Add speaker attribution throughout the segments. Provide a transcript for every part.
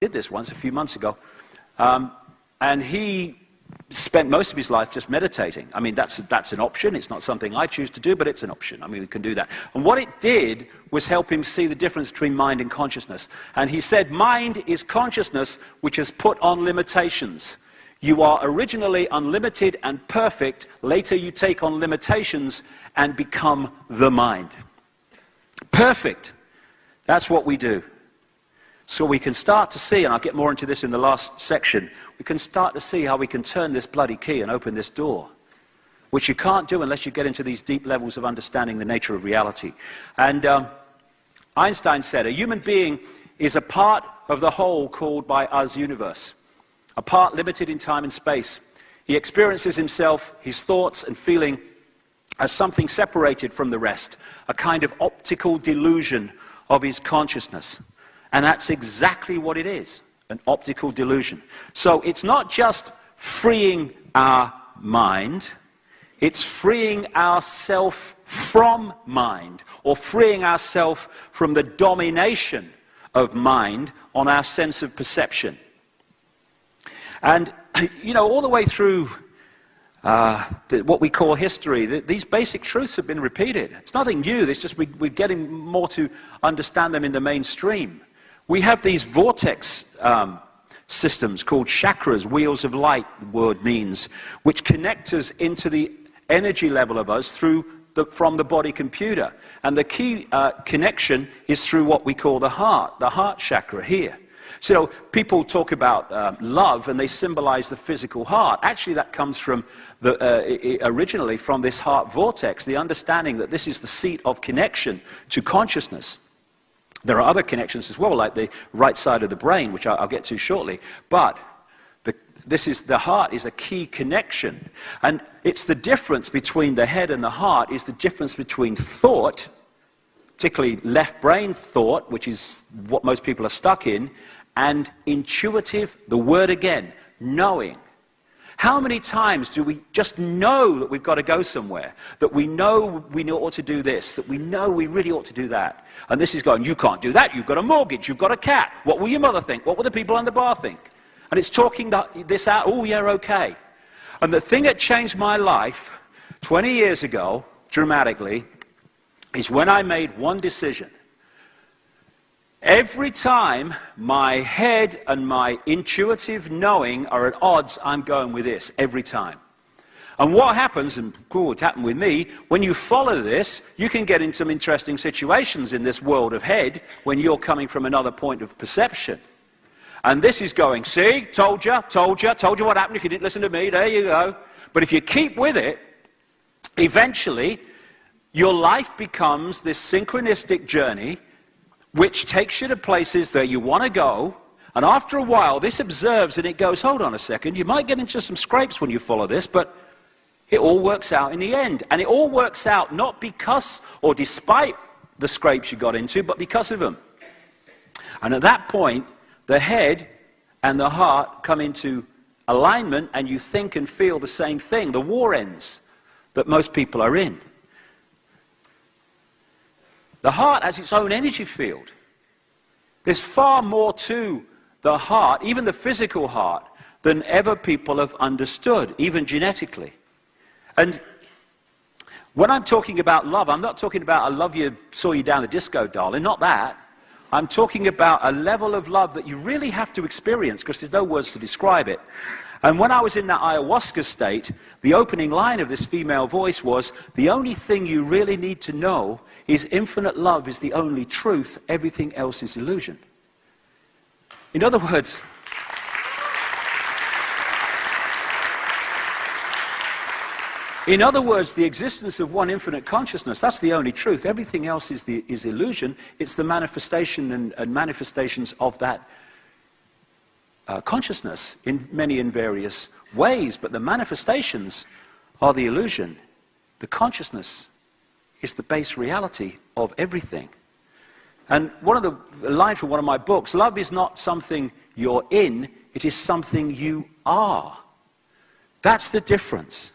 Speaker 1: did this once a few months ago, and he spent most of his life just meditating. I mean, that's an option. It's not something I choose to do, but it's an option. I mean, we can do that. And what it did was help him see the difference between mind and consciousness. And he said, mind is consciousness which has put on limitations. You are originally unlimited and perfect. Later you take on limitations and become the mind. Perfect. That's what we do. So we can start to see, and I'll get more into this in the last section, we can start to see how we can turn this bloody key and open this door, which you can't do unless you get into these deep levels of understanding the nature of reality. And Einstein said, a human being is a part of the whole called by us universe, a part limited in time and space. He experiences himself, his thoughts and feeling as something separated from the rest, a kind of optical delusion of his consciousness. And that's exactly what it is, an optical delusion. So it's not just freeing our mind, it's freeing ourself from mind, or freeing ourself from the domination of mind on our sense of perception. And, you know, all the way through what we call history, these basic truths have been repeated. It's nothing new, it's just we're getting more to understand them in the mainstream. We have these vortex systems called chakras, wheels of light, the word means, which connect us into the energy level of us from the body computer. And the key connection is through what we call the heart chakra here. So people talk about love and they symbolize the physical heart. Actually, that comes from originally from this heart vortex, the understanding that this is the seat of connection to consciousness. There are other connections as well, like the right side of the brain, which I'll get to shortly. But the heart is a key connection. And it's the difference between the head and the heart is the difference between thought, particularly left brain thought, which is what most people are stuck in, and intuitive, the word again, knowing. How many times do we just know that we've got to go somewhere, that we know we ought to do this, that we know we really ought to do that? And this is going, you can't do that, you've got a mortgage, you've got a cat, what will your mother think, what will the people on the bar think? And it's talking this out, oh yeah, okay. And the thing that changed my life 20 years ago, dramatically, is when I made one decision. Every time my head and my intuitive knowing are at odds, I'm going with this, every time. And what happens, and it happened with me, when you follow this, you can get in some interesting situations in this world of head when you're coming from another point of perception. And this is going, see, told you what happened if you didn't listen to me, there you go. But if you keep with it, eventually, your life becomes this synchronistic journey which takes you to places that you want to go, and after a while, this observes and it goes, hold on a second, you might get into some scrapes when you follow this, but it all works out in the end. And it all works out not because or despite the scrapes you got into, but because of them. And at that point, the head and the heart come into alignment, and you think and feel the same thing. The war ends that most people are in. The heart has its own energy field. There's far more to the heart, even the physical heart, than ever people have understood, even genetically. And when I'm talking about love, I'm not talking about I love you, saw you down the disco, darling, not that. I'm talking about a level of love that you really have to experience because there's no words to describe it. And when I was in that ayahuasca state, the opening line of this female voice was, the only thing you really need to know is infinite love is the only truth, everything else is illusion. In other words, the existence of one infinite consciousness, that's the only truth. Everything else is illusion. It's the manifestation and manifestations of that consciousness in many and various ways, but the manifestations are the illusion. The consciousness is the base reality of everything. And one of the lines from one of my books, love is not something you're in, it is something you are. That's the difference.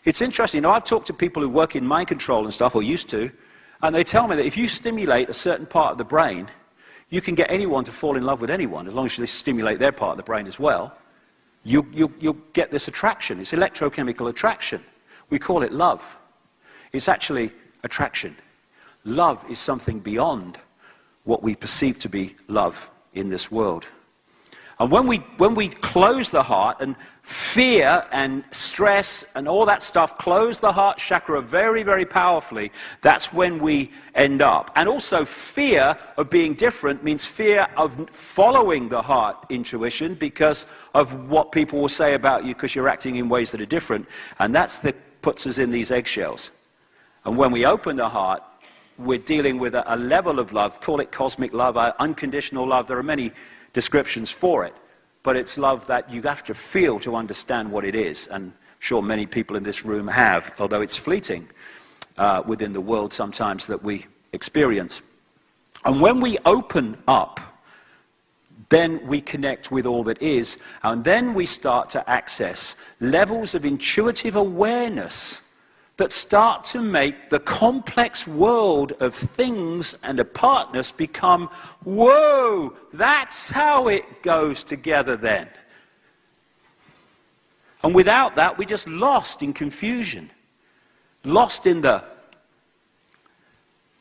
Speaker 1: It's interesting, you know, I've talked to people who work in mind control and stuff, or used to, and they tell me that if you stimulate a certain part of the brain, You can get anyone to fall in love with anyone, as long as you stimulate their part of the brain as well. You'll get this attraction. It's electrochemical attraction. We call it love. It's actually attraction. Love is something beyond what we perceive to be love in this world. And when we close the heart, and fear and stress and all that stuff close the heart chakra very, very powerfully, that's when we end up. And also fear of being different means fear of following the heart intuition because of what people will say about you because you're acting in ways that are different. And that's that puts us in these eggshells. And when we open the heart, we're dealing with a level of love, call it cosmic love, unconditional love. There are many descriptions for it, but it's love that you have to feel to understand what it is, and I'm sure many people in this room have, although it's fleeting within the world sometimes that we experience. And when we open up, then we connect with all that is, and then we start to access levels of intuitive awareness that start to make the complex world of things and apartness become, whoa, that's how it goes together then. And without that, we're just lost in confusion, lost in the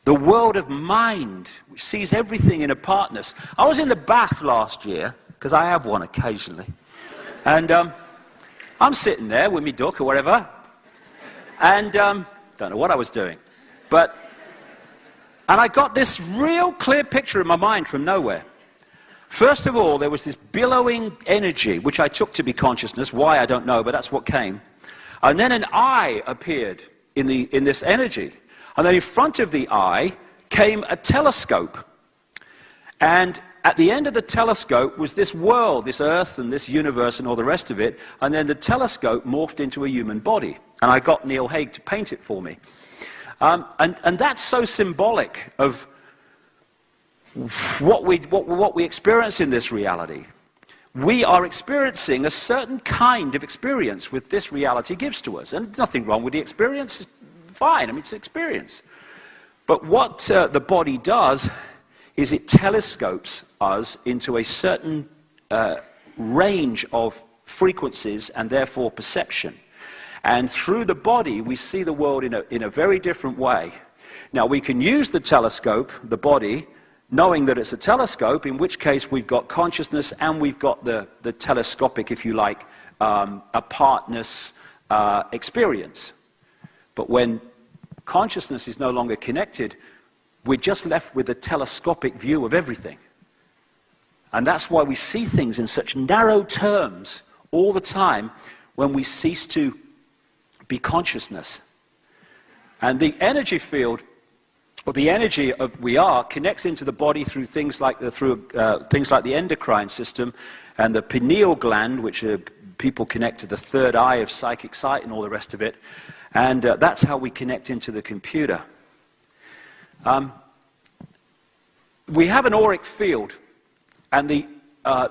Speaker 1: world of mind, which sees everything in apartness. I was in the bath last year, because I have one occasionally, and I'm sitting there with my duck or whatever, and don't know what I was doing, and I got this real clear picture in my mind from nowhere. First of all, there was this billowing energy, which I took to be consciousness. Why, I don't know, but that's what came. And then an eye appeared in this energy. And then in front of the eye came a telescope. And at the end of the telescope was this world, this earth and this universe and all the rest of it. And then the telescope morphed into a human body. And I got Neil Haig to paint it for me. And that's so symbolic of what we experience in this reality. We are experiencing a certain kind of experience which this reality gives to us. And there's nothing wrong with the experience. It's fine. I mean, it's an experience. But what the body does is it telescopes us into a certain range of frequencies and therefore perception. And through the body, we see the world in a very different way. Now, we can use the telescope, the body, knowing that it's a telescope, in which case we've got consciousness and we've got the telescopic, if you like, apartness experience. But when consciousness is no longer connected, we're just left with a telescopic view of everything. And that's why we see things in such narrow terms all the time when we cease to be consciousness. And the energy field, or the energy of we are, connects into the body through things like the endocrine system and the pineal gland, which people connect to the third eye of psychic sight and all the rest of it. And that's how we connect into the computer. We have an auric field, and the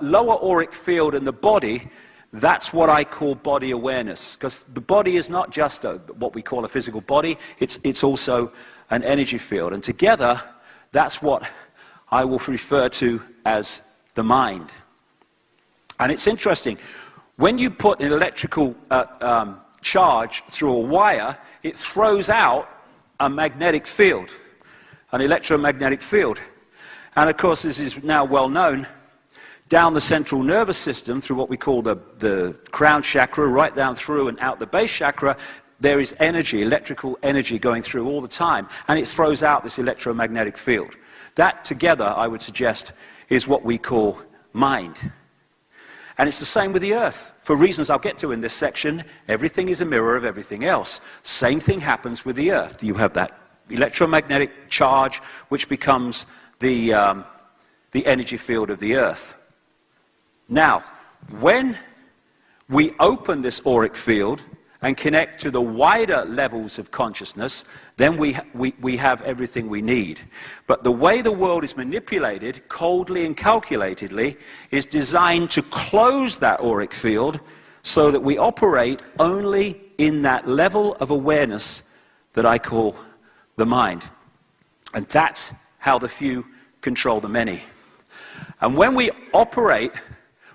Speaker 1: lower auric field in the body, that's what I call body awareness, because the body is not just what we call a physical body, it's also an energy field. And together, that's what I will refer to as the mind. And it's interesting, when you put an electrical charge through a wire, it throws out a magnetic field, an electromagnetic field. And of course, this is now well known, down the central nervous system, through what we call the crown chakra, right down through and out the base chakra, there is energy, electrical energy going through all the time, and it throws out this electromagnetic field. That together, I would suggest, is what we call mind. And it's the same with the earth. For reasons I'll get to in this section, everything is a mirror of everything else. Same thing happens with the earth. You have that electromagnetic charge, which becomes the energy field of the earth. Now, when we open this auric field and connect to the wider levels of consciousness, then we have everything we need. But the way the world is manipulated, coldly and calculatedly, is designed to close that auric field so that we operate only in that level of awareness that I call the mind. And that's how the few control the many. And when we operate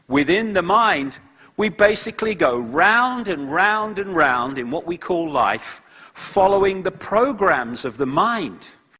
Speaker 1: within the mind, we basically go round and round and round in what we call life, following the programs of the mind.